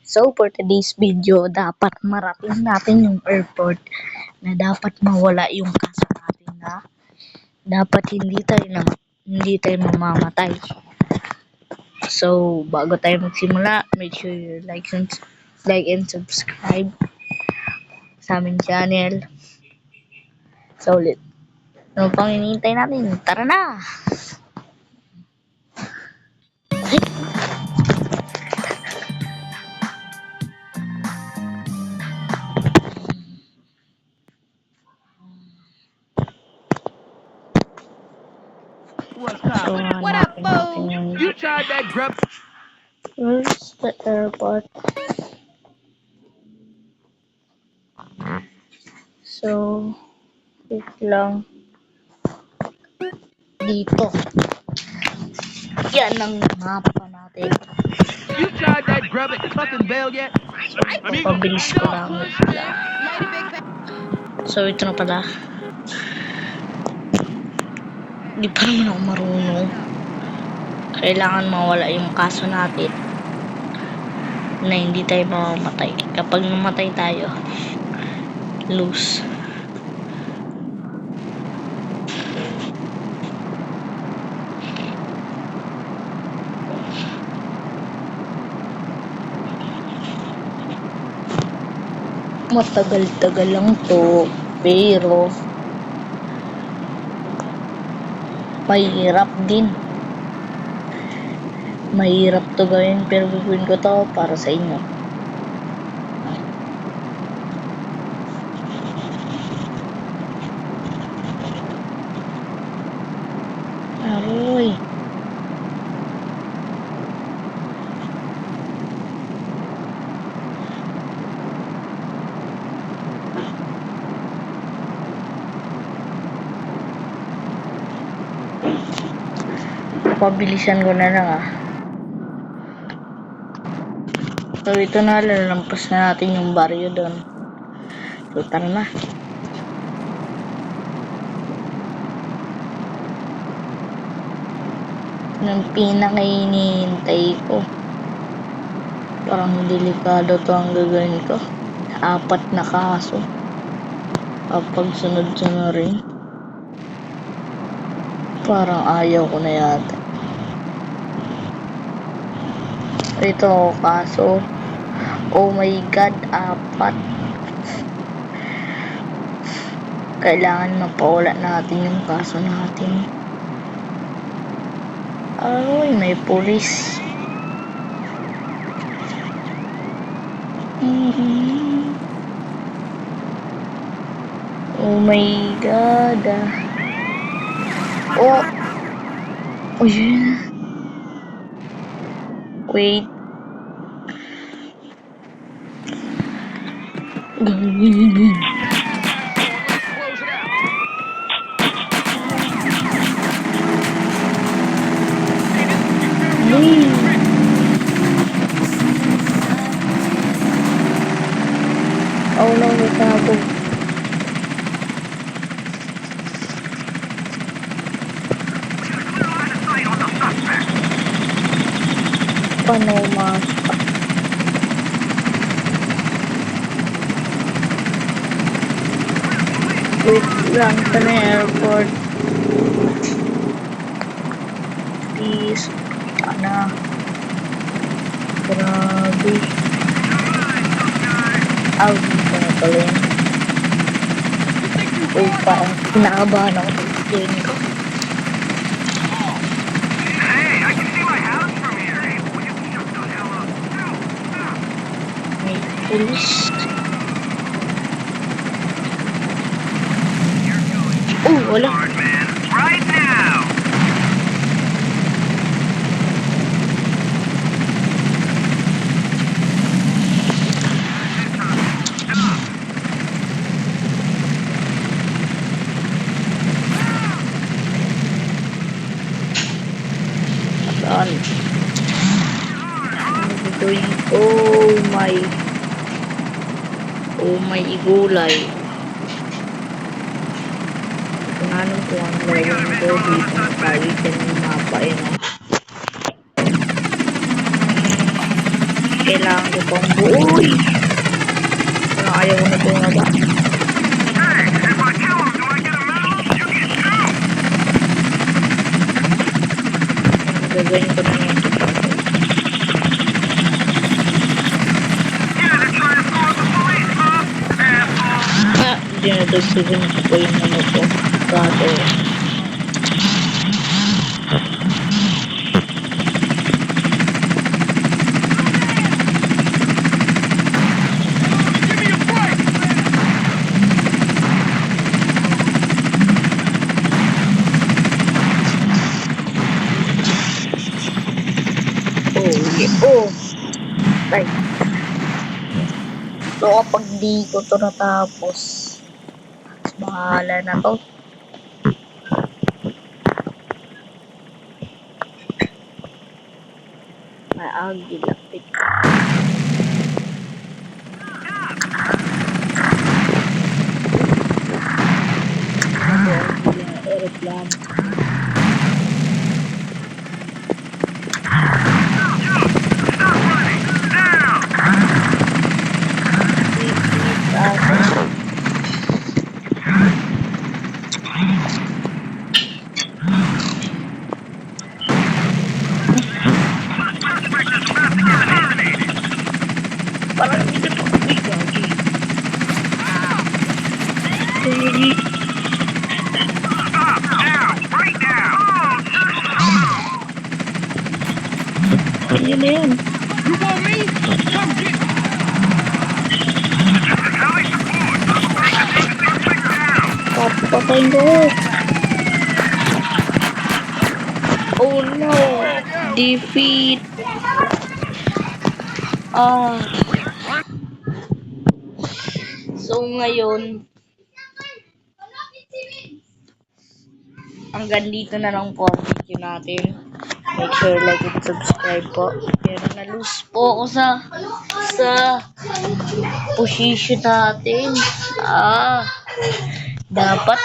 So for today's video, dapat marating natin yung airport na dapat mawala yung kaso natin na dapat hindi tayo mamamatay. So bago tayo magsimula, make sure you like and subscribe sa aming channel. So ulit, ano pang hinihintay natin? Tara na! What's So up? What up, hanapin natin fool? yung You tried that grub. where's the airport? So wait lang, dito. Yan ang mapa natin. You tried that grub at Cluckenvale yet? Pabilis ko lang sila. Lady Big Bang. So ito na pala. Hindi pa naman ako marunong. Kailangan mawala yung kaso natin na hindi tayo mamamatay. Kapag namatay tayo, lose. Matagal-tagal lang to, pero mahirap din. Mahirap to gawin, pero gagawin ko to para sa inyo. Aroy. Pabilisan ko na lang So ito na, lalampas na natin yung baryo doon. So tara na. Yung pinakainihintay ko. Parang delikado to ang gagawin ko. 4 na kaso. Kapag sunod-sunod rin. Parang ayaw ko na yata. Ito kaso. Oh my god, 4. Kailangan mapawala natin yung kaso natin. Ay, may pulis. Oh my god. Oh. Oh yeah. Wait. Oh no, may sabog. Paano umasok? Wait lang, sa na airport. Please. Sana. Grabe. Dito na pala yun. Uy, parang kinakabahan ako sa game ko. May pulis. Oh, wala. Saan? Oh my gulay. Ano po ang gawin ko dito sa pagitan ng mapa no? kailangan ko pang buoy. Parang ayaw ko na bumaba. Gagawin ko na yung dinadagdagan ko po yung ano ko. Gato. Oh, yeah. Oh! Like, so kapag di ko to natapos, bahala na to. Maagi lapit. Ako ang aeroplano. Parang hindi ko gagi. Ayun na yun. You want me? Come get me. Papatayin ko. Oh no. Defeat. So ngayon, hanggang dito na lang po ang video natin. Make sure like and subscribe po. Pero na-lose po ako sa position natin. Dapat